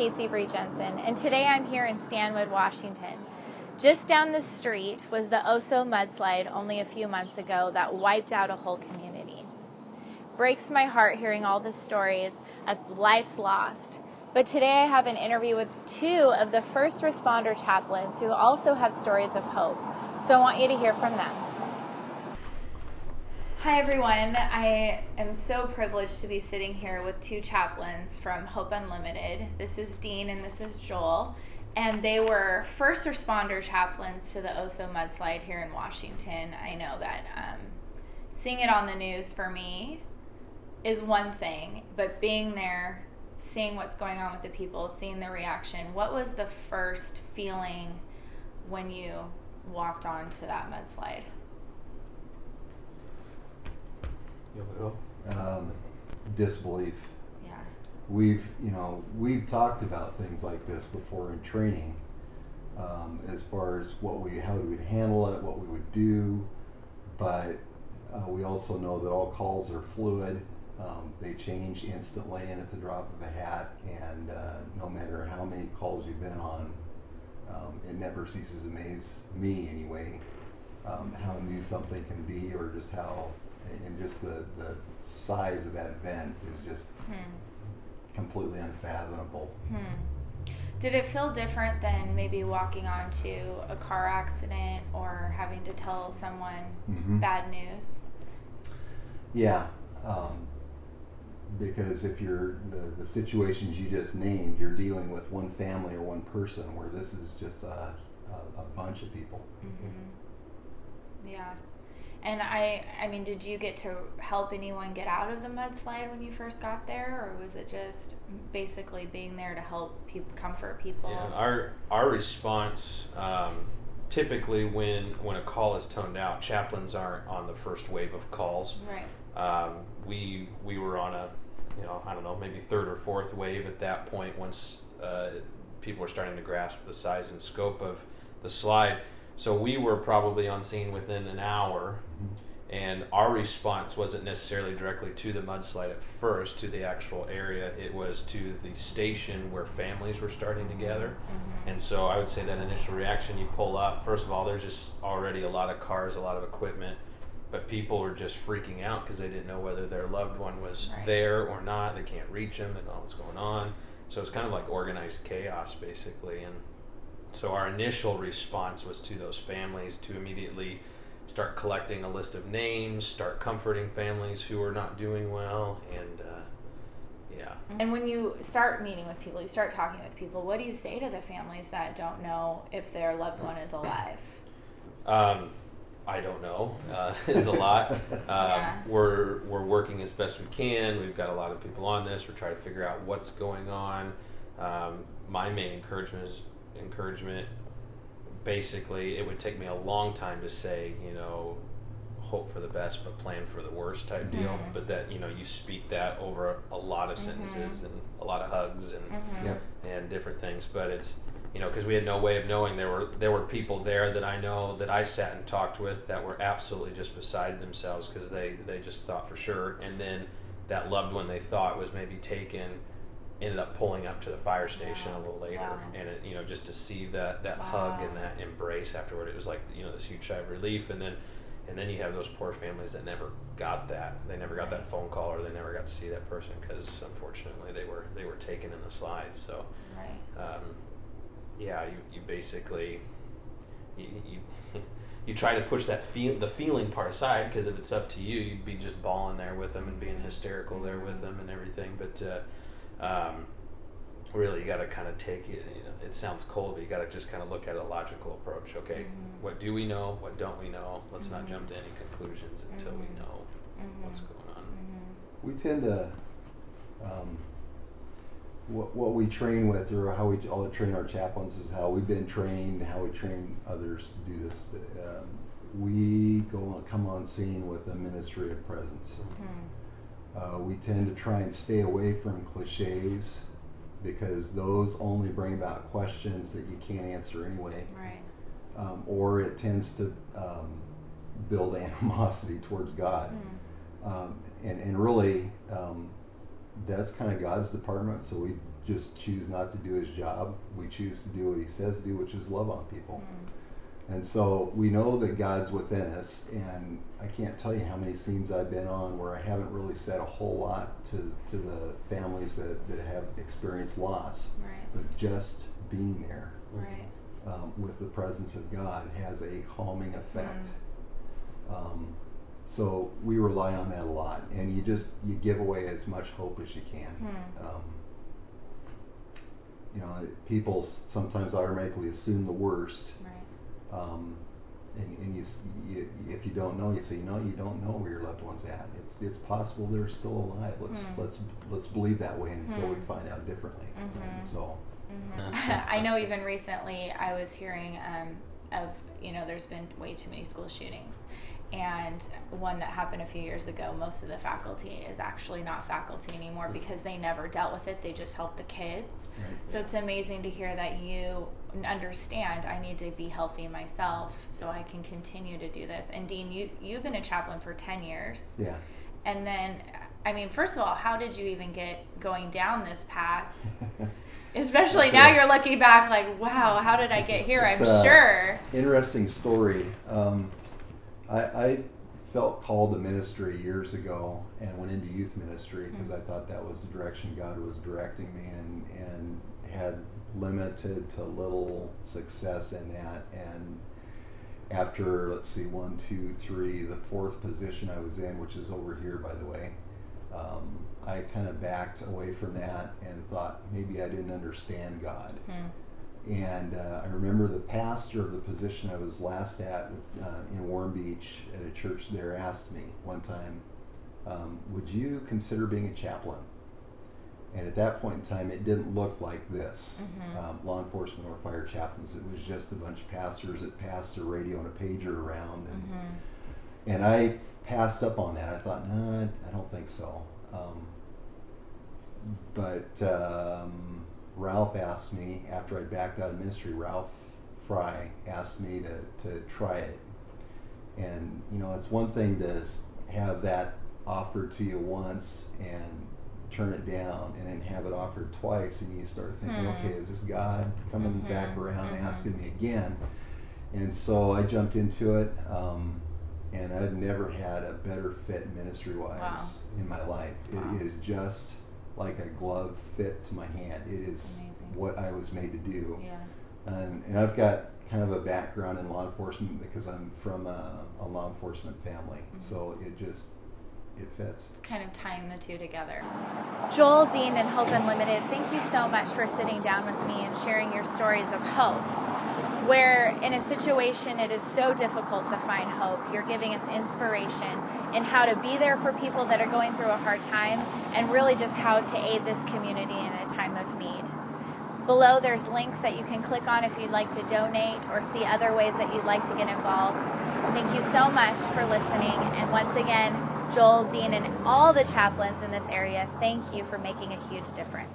Bree Jensen, and today I'm here in Stanwood, Washington. Just down the street was the Oso Mudslide only a few months ago that wiped out a whole community. Breaks my heart hearing all the stories of lives lost. But today I have an interview with two of the first responder chaplains who also have stories of hope. So I want you to hear from them. Hi everyone, I am so privileged to be sitting here with two chaplains from Hope Unlimited. This is Dean and this is Joel, and they were first responder chaplains to the Oso Mudslide here in Washington. I know that seeing it on the news for me is one thing, but being there, seeing what's going on with the people, seeing the reaction, what was the first feeling when you walked onto that mudslide? Disbelief. Yeah. We've talked about things like this before in training, as far as how we would handle it, what we would do, but we also know that all calls are fluid. They change instantly and at the drop of a hat, and no matter how many calls you've been on, it never ceases to amaze me anyway, how new something can be, or just how, and just the size of that event is just completely unfathomable. Did it feel different than maybe walking onto a car accident or having to tell someone bad news? Yeah, because if you're the situations you just named, you're dealing with one family or one person, where this is just a bunch of people. Yeah. And I mean, did you get to help anyone get out of the mudslide when you first got there, or was it just basically being there to help people, comfort people? Yeah, our response, typically when a call is toned out, chaplains aren't on the first wave of calls. Right. We were on a, I don't know, maybe third or fourth wave at that point, once people were starting to grasp the size and scope of the slide. So we were probably on scene within an hour, and our response wasn't necessarily directly to the mudslide at first, to the actual area. It was to the station where families were starting to gather. And so I would say that initial reaction, you pull up, first of all, there's just already a lot of cars, a lot of equipment, but people were just freaking out because they didn't know whether their loved one was there or not. They can't reach them, they don't know what's going on. So it's kind of like organized chaos, basically. And so our initial response was to those families, to immediately start collecting a list of names, start comforting families who are not doing well, and And when you start meeting with people, you start talking with people, what do you say to the families that don't know if their loved one is alive? I don't know, is a lot. We're working as best we can. We've got a lot of people on this. We're trying to figure out what's going on. My main encouragement, basically, it would take me a long time to say, hope for the best but plan for the worst type deal, but that you speak that over a lot of sentences and a lot of hugs and different things. But it's because we had no way of knowing. There were people there that I know that I sat and talked with that were absolutely just beside themselves because they just thought for sure, and then that loved one they thought was maybe taken ended up pulling up to the fire station a little later, and it, just to see that hug and that embrace afterward, it was like this huge sigh of relief. And then you have those poor families that never got that. They never got that phone call, or they never got to see that person because unfortunately they were taken in the slide. So you basically you try to push the feeling part aside, because if it's up to you, you'd be just bawling there with them and being hysterical there with them and everything. But really, you got to kind of take it. It sounds cold, but you got to just kind of look at a logical approach. Okay, what do we know? What don't we know? Let's not jump to any conclusions until we know what's going on. We tend to, what we train with, or how we all train our chaplains, is how we've been trained, how we train others to do this. We come on scene with a ministry of presence. We tend to try and stay away from cliches, because those only bring about questions that you can't answer anyway. Right. Or it tends to build animosity towards God. And really, that's kind of God's department, so we just choose not to do his job. We choose to do what he says to do, which is love on people. And so we know that God's within us, and I can't tell you how many scenes I've been on where I haven't really said a whole lot to the families that have experienced loss. Right. But just being there Right. with the presence of God has a calming effect. So we rely on that a lot, and you give away as much hope as you can. You know, people sometimes automatically assume the worst. Right. And you, if you don't know, you say, you don't know where your loved one's at. It's possible they're still alive. Let's believe that way until we find out differently. And so, I know even recently I was hearing of, there's been way too many school shootings. And one that happened a few years ago, most of the faculty is actually not faculty anymore because they never dealt with it. They just helped the kids. Right. So it's amazing to hear that you understand I need to be healthy myself so I can continue to do this. And Dean, you've been a chaplain for 10 years. Yeah. And then, first of all, how did you even get going down this path? Especially now you're looking back like, wow, how did I get here? It's I'm sure. Interesting story. I felt called to ministry years ago and went into youth ministry because I thought that was the direction God was directing me, and had limited to little success in that. And after, let's see, 1, 2, 3, the 4th position I was in, which is over here, by the way, I kind of backed away from that and thought maybe I didn't understand God. And I remember the pastor of the position I was last at in Warm Beach at a church there asked me one time, would you consider being a chaplain? And at that point in time, it didn't look like this, law enforcement or fire chaplains. It was just a bunch of pastors that passed a radio and a pager around. And I passed up on that. I thought, no, I don't think so. But Ralph asked me, after I backed out of ministry, Ralph Fry asked me to try it. And, it's one thing to have that offered to you once and turn it down, and then have it offered twice, and you start thinking, okay, is this God coming back around asking me again? And so I jumped into it, and I've never had a better fit ministry-wise in my life. It is just like a glove fit to my hand. It is what I was made to do. Yeah. And I've got kind of a background in law enforcement because I'm from a law enforcement family. So it fits. It's kind of tying the two together. Joel, Dean, and Hope Unlimited, thank you so much for sitting down with me and sharing your stories of hope. Where in a situation it is so difficult to find hope, you're giving us inspiration in how to be there for people that are going through a hard time, and really just how to aid this community in a time of need. Below there's links that you can click on if you'd like to donate or see other ways that you'd like to get involved. Thank you so much for listening, and once again, Joel, Dean, and all the chaplains in this area, thank you for making a huge difference.